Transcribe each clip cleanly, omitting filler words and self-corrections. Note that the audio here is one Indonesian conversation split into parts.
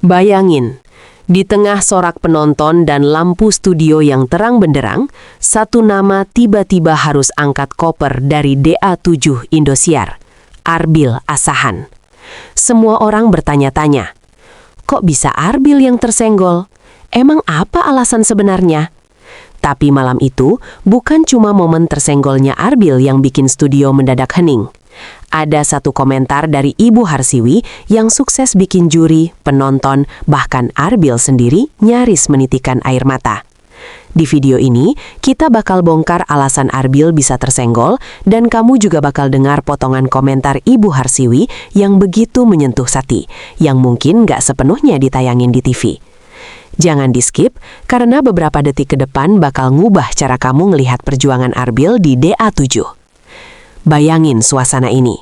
Bayangin, di tengah sorak penonton dan lampu studio yang terang benderang, satu nama tiba-tiba harus angkat koper dari DA7 Indosiar, Arbil Asahan. Semua orang bertanya-tanya, kok bisa Arbil yang tersenggol? Emang apa alasan sebenarnya? Tapi malam itu, bukan cuma momen tersenggolnya Arbil yang bikin studio mendadak hening. Ada satu komentar dari Ibu Harsiwi yang sukses bikin juri, penonton, bahkan Arbil sendiri nyaris menitikan air mata. Di video ini, kita bakal bongkar alasan Arbil bisa tersenggol dan kamu juga bakal dengar potongan komentar Ibu Harsiwi yang begitu menyentuh hati, yang mungkin gak sepenuhnya ditayangin di TV. Jangan di-skip, karena beberapa detik ke depan bakal ngubah cara kamu ngelihat perjuangan Arbil di DA7. Bayangin suasana ini.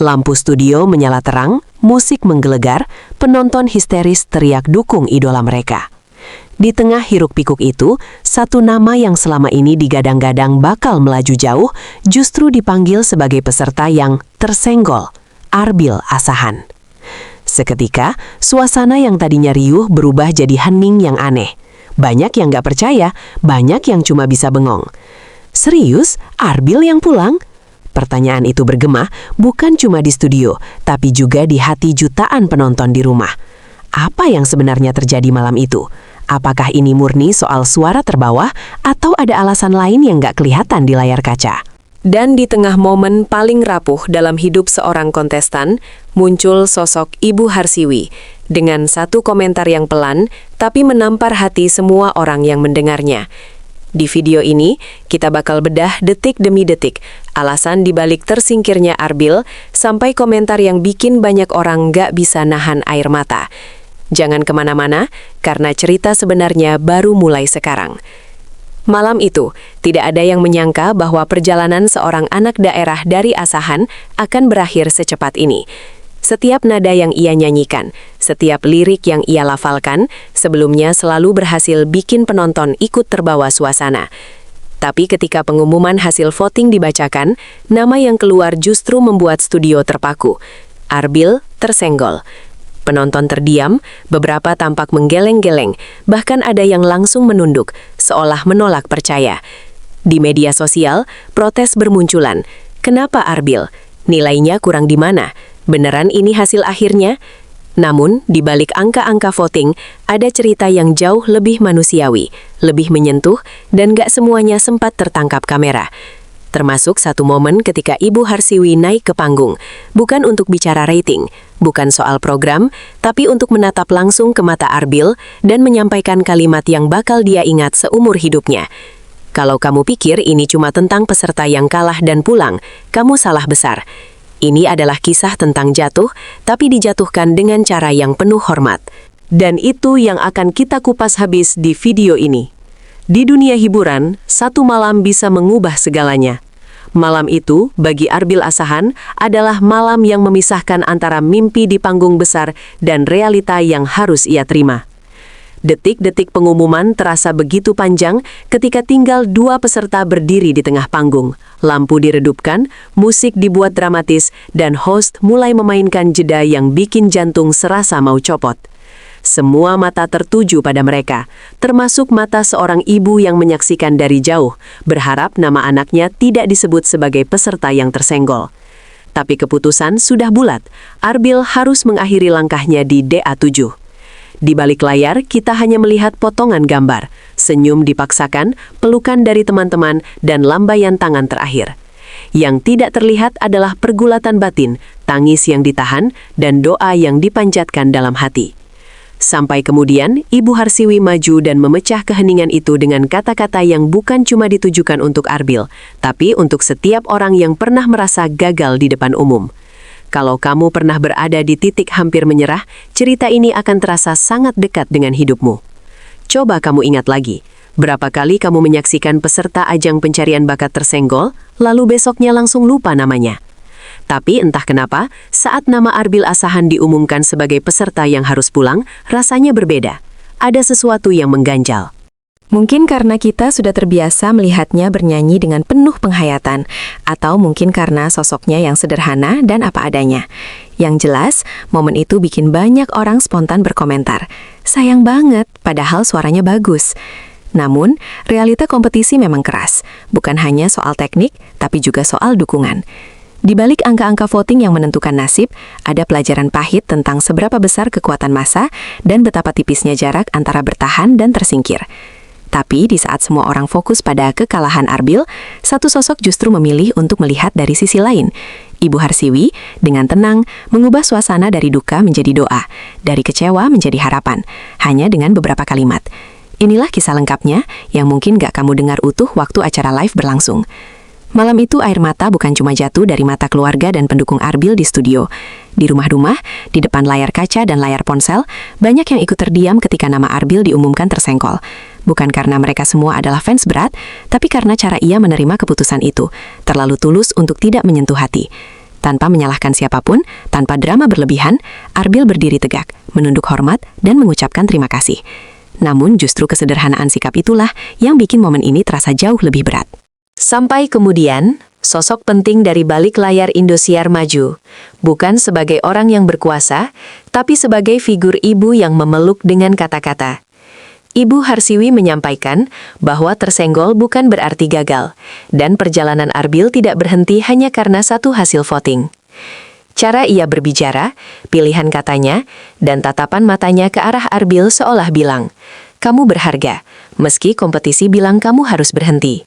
Lampu studio menyala terang, musik menggelegar, penonton histeris teriak dukung idola mereka. Di tengah hiruk-pikuk itu, satu nama yang selama ini digadang-gadang bakal melaju jauh, justru dipanggil sebagai peserta yang tersenggol, Arbil Asahan. Seketika, suasana yang tadinya riuh berubah jadi hening yang aneh. Banyak yang gak percaya, banyak yang cuma bisa bengong. Serius? Arbil yang pulang? Pertanyaan itu bergema bukan cuma di studio, tapi juga di hati jutaan penonton di rumah. Apa yang sebenarnya terjadi malam itu? Apakah ini murni soal suara terbawah atau ada alasan lain yang gak kelihatan di layar kaca? Dan di tengah momen paling rapuh dalam hidup seorang kontestan, muncul sosok Ibu Harsiwi dengan satu komentar yang pelan tapi menampar hati semua orang yang mendengarnya. Di video ini, kita bakal bedah detik demi detik alasan dibalik tersingkirnya Arbil sampai komentar yang bikin banyak orang gak bisa nahan air mata. Jangan kemana-mana, karena cerita sebenarnya baru mulai sekarang. Malam itu, tidak ada yang menyangka bahwa perjalanan seorang anak daerah dari Asahan akan berakhir secepat ini. Setiap nada yang ia nyanyikan, setiap lirik yang ia lafalkan, sebelumnya selalu berhasil bikin penonton ikut terbawa suasana. Tapi ketika pengumuman hasil voting dibacakan, nama yang keluar justru membuat studio terpaku. Arbil tersenggol. Penonton terdiam, beberapa tampak menggeleng-geleng, bahkan ada yang langsung menunduk, seolah menolak percaya. Di media sosial, protes bermunculan. Kenapa Arbil? Nilainya kurang di mana? Beneran ini hasil akhirnya? Namun, di balik angka-angka voting, ada cerita yang jauh lebih manusiawi, lebih menyentuh, dan gak semuanya sempat tertangkap kamera. Termasuk satu momen ketika Ibu Harsiwi naik ke panggung, bukan untuk bicara rating, bukan soal program, tapi untuk menatap langsung ke mata Arbil dan menyampaikan kalimat yang bakal dia ingat seumur hidupnya. Kalau kamu pikir ini cuma tentang peserta yang kalah dan pulang, kamu salah besar. Ini adalah kisah tentang jatuh, tapi dijatuhkan dengan cara yang penuh hormat. Dan itu yang akan kita kupas habis di video ini. Di dunia hiburan, satu malam bisa mengubah segalanya. Malam itu, bagi Arbil Asahan, adalah malam yang memisahkan antara mimpi di panggung besar dan realita yang harus ia terima. Detik-detik pengumuman terasa begitu panjang ketika tinggal dua peserta berdiri di tengah panggung. Lampu diredupkan, musik dibuat dramatis, dan host mulai memainkan jeda yang bikin jantung serasa mau copot. Semua mata tertuju pada mereka, termasuk mata seorang ibu yang menyaksikan dari jauh, berharap nama anaknya tidak disebut sebagai peserta yang tersenggol. Tapi keputusan sudah bulat, Arbil harus mengakhiri langkahnya di DA7. Di balik layar, kita hanya melihat potongan gambar, senyum dipaksakan, pelukan dari teman-teman, dan lambaian tangan terakhir. Yang tidak terlihat adalah pergulatan batin, tangis yang ditahan, dan doa yang dipanjatkan dalam hati. Sampai kemudian, Ibu Harsiwi maju dan memecah keheningan itu dengan kata-kata yang bukan cuma ditujukan untuk Arbil, tapi untuk setiap orang yang pernah merasa gagal di depan umum. Kalau kamu pernah berada di titik hampir menyerah, cerita ini akan terasa sangat dekat dengan hidupmu. Coba kamu ingat lagi, berapa kali kamu menyaksikan peserta ajang pencarian bakat tersenggol, lalu besoknya langsung lupa namanya. Tapi entah kenapa, saat nama Arbil Asahan diumumkan sebagai peserta yang harus pulang, rasanya berbeda. Ada sesuatu yang mengganjal. Mungkin karena kita sudah terbiasa melihatnya bernyanyi dengan penuh penghayatan, atau mungkin karena sosoknya yang sederhana dan apa adanya. Yang jelas, momen itu bikin banyak orang spontan berkomentar, "Sayang banget, padahal suaranya bagus." Namun, realita kompetisi memang keras, bukan hanya soal teknik, tapi juga soal dukungan. Di balik angka-angka voting yang menentukan nasib, ada pelajaran pahit tentang seberapa besar kekuatan massa dan betapa tipisnya jarak antara bertahan dan tersingkir. Tapi di saat semua orang fokus pada kekalahan Arbil, satu sosok justru memilih untuk melihat dari sisi lain. Ibu Harsiwi dengan tenang mengubah suasana dari duka menjadi doa, dari kecewa menjadi harapan, hanya dengan beberapa kalimat. Inilah kisah lengkapnya yang mungkin gak kamu dengar utuh waktu acara live berlangsung. Malam itu air mata bukan cuma jatuh dari mata keluarga dan pendukung Arbil di studio. Di rumah-rumah, di depan layar kaca dan layar ponsel, banyak yang ikut terdiam ketika nama Arbil diumumkan tersengkol. Bukan karena mereka semua adalah fans berat, tapi karena cara ia menerima keputusan itu, terlalu tulus untuk tidak menyentuh hati. Tanpa menyalahkan siapapun, tanpa drama berlebihan, Arbil berdiri tegak, menunduk hormat, dan mengucapkan terima kasih. Namun justru kesederhanaan sikap itulah yang bikin momen ini terasa jauh lebih berat. Sampai kemudian, sosok penting dari balik layar Indosiar maju, bukan sebagai orang yang berkuasa, tapi sebagai figur ibu yang memeluk dengan kata-kata. Ibu Harsiwi menyampaikan bahwa tersenggol bukan berarti gagal, dan perjalanan Arbil tidak berhenti hanya karena satu hasil voting. Cara ia berbicara, pilihan katanya, dan tatapan matanya ke arah Arbil seolah bilang, "Kamu berharga, meski kompetisi bilang kamu harus berhenti."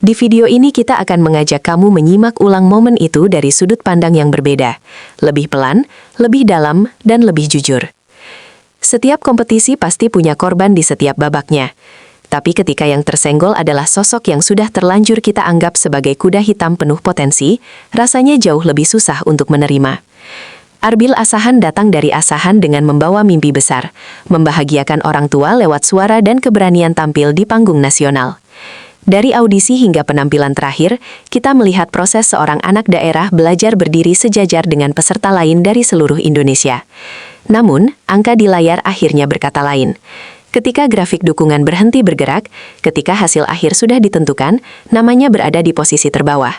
Di video ini kita akan mengajak kamu menyimak ulang momen itu dari sudut pandang yang berbeda, lebih pelan, lebih dalam, dan lebih jujur. Setiap kompetisi pasti punya korban di setiap babaknya. Tapi ketika yang tersenggol adalah sosok yang sudah terlanjur kita anggap sebagai kuda hitam penuh potensi, rasanya jauh lebih susah untuk menerima. Arbil Asahan datang dari Asahan dengan membawa mimpi besar, membahagiakan orang tua lewat suara dan keberanian tampil di panggung nasional. Dari audisi hingga penampilan terakhir, kita melihat proses seorang anak daerah belajar berdiri sejajar dengan peserta lain dari seluruh Indonesia. Namun, angka di layar akhirnya berkata lain. Ketika grafik dukungan berhenti bergerak, ketika hasil akhir sudah ditentukan, namanya berada di posisi terbawah.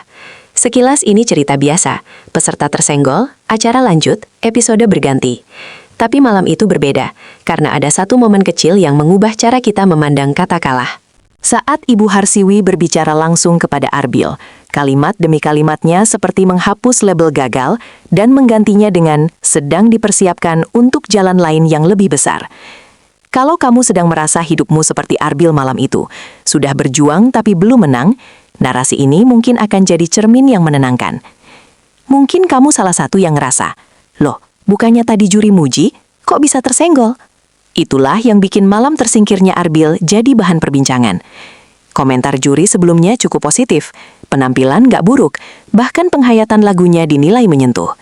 Sekilas ini cerita biasa, peserta tersenggol, acara lanjut, episode berganti. Tapi malam itu berbeda, karena ada satu momen kecil yang mengubah cara kita memandang kata kalah. Saat Ibu Harsiwi berbicara langsung kepada Arbil, kalimat demi kalimatnya seperti menghapus label gagal dan menggantinya dengan sedang dipersiapkan untuk jalan lain yang lebih besar. Kalau kamu sedang merasa hidupmu seperti Arbil malam itu, sudah berjuang tapi belum menang, narasi ini mungkin akan jadi cermin yang menenangkan. Mungkin kamu salah satu yang ngerasa, "Loh, bukannya tadi juri muji, kok bisa tersenggol?" Itulah yang bikin malam tersingkirnya Arbil jadi bahan perbincangan. Komentar juri sebelumnya cukup positif, penampilan gak buruk, bahkan penghayatan lagunya dinilai menyentuh.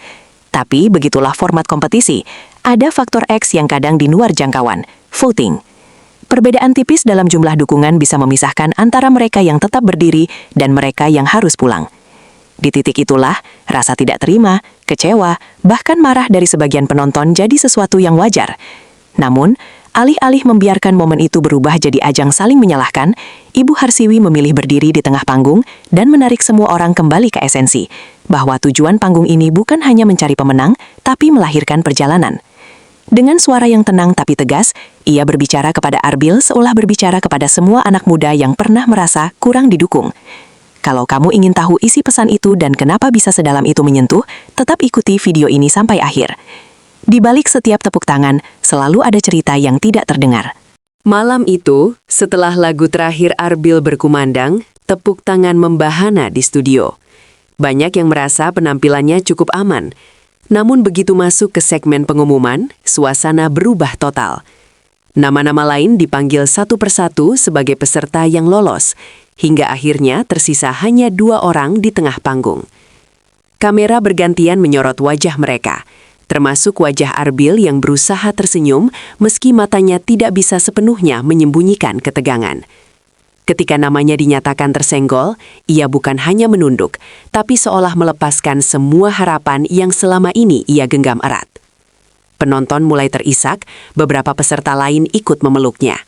Tapi begitulah format kompetisi, ada faktor X yang kadang di luar jangkauan, voting. Perbedaan tipis dalam jumlah dukungan bisa memisahkan antara mereka yang tetap berdiri dan mereka yang harus pulang. Di titik itulah, rasa tidak terima, kecewa, bahkan marah dari sebagian penonton jadi sesuatu yang wajar. Namun, alih-alih membiarkan momen itu berubah jadi ajang saling menyalahkan, Ibu Harsiwi memilih berdiri di tengah panggung dan menarik semua orang kembali ke esensi, bahwa tujuan panggung ini bukan hanya mencari pemenang, tapi melahirkan perjalanan. Dengan suara yang tenang tapi tegas, ia berbicara kepada Arbil seolah berbicara kepada semua anak muda yang pernah merasa kurang didukung. Kalau kamu ingin tahu isi pesan itu dan kenapa bisa sedalam itu menyentuh, tetap ikuti video ini sampai akhir. Di balik setiap tepuk tangan, selalu ada cerita yang tidak terdengar. Malam itu, setelah lagu terakhir Arbil berkumandang, tepuk tangan membahana di studio. Banyak yang merasa penampilannya cukup aman. Namun begitu masuk ke segmen pengumuman, suasana berubah total. Nama-nama lain dipanggil satu persatu sebagai peserta yang lolos, hingga akhirnya tersisa hanya 2 orang di tengah panggung. Kamera bergantian menyorot wajah mereka, termasuk wajah Arbil yang berusaha tersenyum meski matanya tidak bisa sepenuhnya menyembunyikan ketegangan. Ketika namanya dinyatakan tersenggol, ia bukan hanya menunduk, tapi seolah melepaskan semua harapan yang selama ini ia genggam erat. Penonton mulai terisak, beberapa peserta lain ikut memeluknya.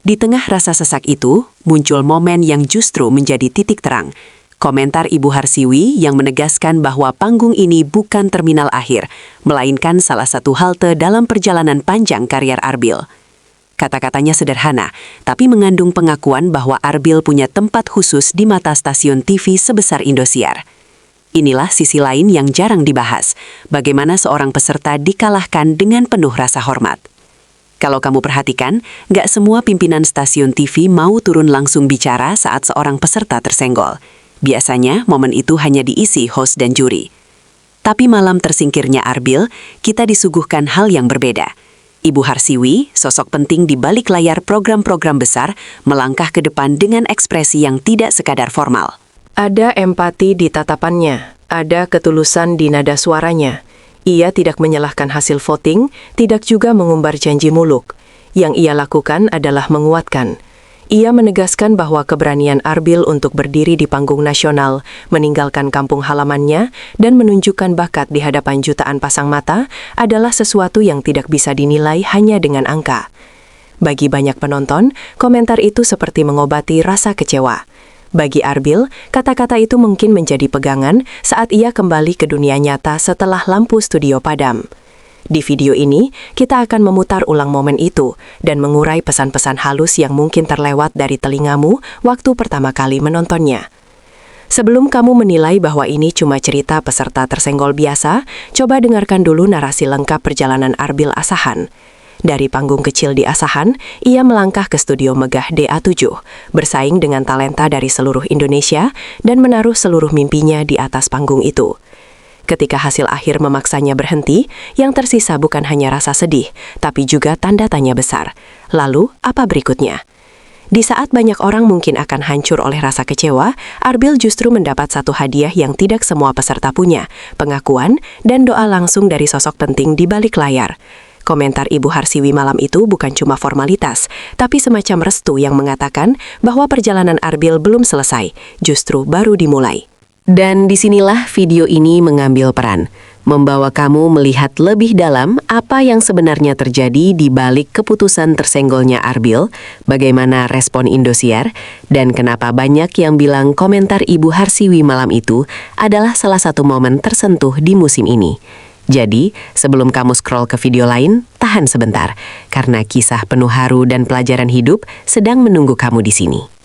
Di tengah rasa sesak itu, muncul momen yang justru menjadi titik terang. Komentar Ibu Harsiwi yang menegaskan bahwa panggung ini bukan terminal akhir, melainkan salah satu halte dalam perjalanan panjang karier Arbil. Kata-katanya sederhana, tapi mengandung pengakuan bahwa Arbil punya tempat khusus di mata stasiun TV sebesar Indosiar. Inilah sisi lain yang jarang dibahas, bagaimana seorang peserta dikalahkan dengan penuh rasa hormat. Kalau kamu perhatikan, nggak semua pimpinan stasiun TV mau turun langsung bicara saat seorang peserta tersenggol. Biasanya, momen itu hanya diisi host dan juri. Tapi malam tersingkirnya Arbil, kita disuguhkan hal yang berbeda. Ibu Harsiwi, sosok penting di balik layar program-program besar, melangkah ke depan dengan ekspresi yang tidak sekadar formal. Ada empati di tatapannya, ada ketulusan di nada suaranya. Ia tidak menyalahkan hasil voting, tidak juga mengumbar janji muluk. Yang ia lakukan adalah menguatkan. Ia menegaskan bahwa keberanian Arbil untuk berdiri di panggung nasional, meninggalkan kampung halamannya, dan menunjukkan bakat di hadapan jutaan pasang mata adalah sesuatu yang tidak bisa dinilai hanya dengan angka. Bagi banyak penonton, komentar itu seperti mengobati rasa kecewa. Bagi Arbil, kata-kata itu mungkin menjadi pegangan saat ia kembali ke dunia nyata setelah lampu studio padam. Di video ini, kita akan memutar ulang momen itu dan mengurai pesan-pesan halus yang mungkin terlewat dari telingamu waktu pertama kali menontonnya. Sebelum kamu menilai bahwa ini cuma cerita peserta tersenggol biasa, coba dengarkan dulu narasi lengkap perjalanan Arbil Asahan. Dari panggung kecil di Asahan, ia melangkah ke studio megah DA7, bersaing dengan talenta dari seluruh Indonesia dan menaruh seluruh mimpinya di atas panggung itu. Ketika hasil akhir memaksanya berhenti, yang tersisa bukan hanya rasa sedih, tapi juga tanda tanya besar. Lalu, apa berikutnya? Di saat banyak orang mungkin akan hancur oleh rasa kecewa, Arbil justru mendapat satu hadiah yang tidak semua peserta punya, pengakuan dan doa langsung dari sosok penting di balik layar. Komentar Ibu Harsiwi malam itu bukan cuma formalitas, tapi semacam restu yang mengatakan bahwa perjalanan Arbil belum selesai, justru baru dimulai. Dan disinilah video ini mengambil peran, membawa kamu melihat lebih dalam apa yang sebenarnya terjadi di balik keputusan tersenggolnya Arbil, bagaimana respon Indosiar, dan kenapa banyak yang bilang komentar Ibu Harsiwi malam itu adalah salah satu momen tersentuh di musim ini. Jadi, sebelum kamu scroll ke video lain, tahan sebentar, karena kisah penuh haru dan pelajaran hidup sedang menunggu kamu di sini.